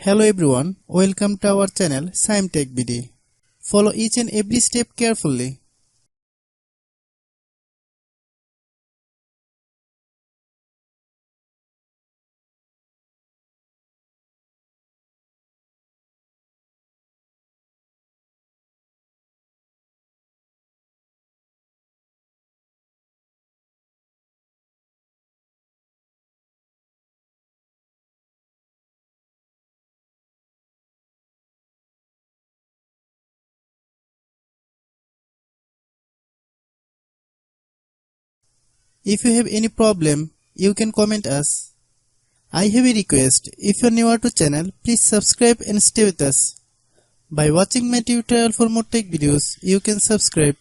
Hello everyone, welcome to our channel Shaem TechBD. Follow each and every step carefully. If you have any problem, you can comment us. I have a request, if you are new to channel, please subscribe and stay with us. By watching my tutorial for more tech videos, you can subscribe.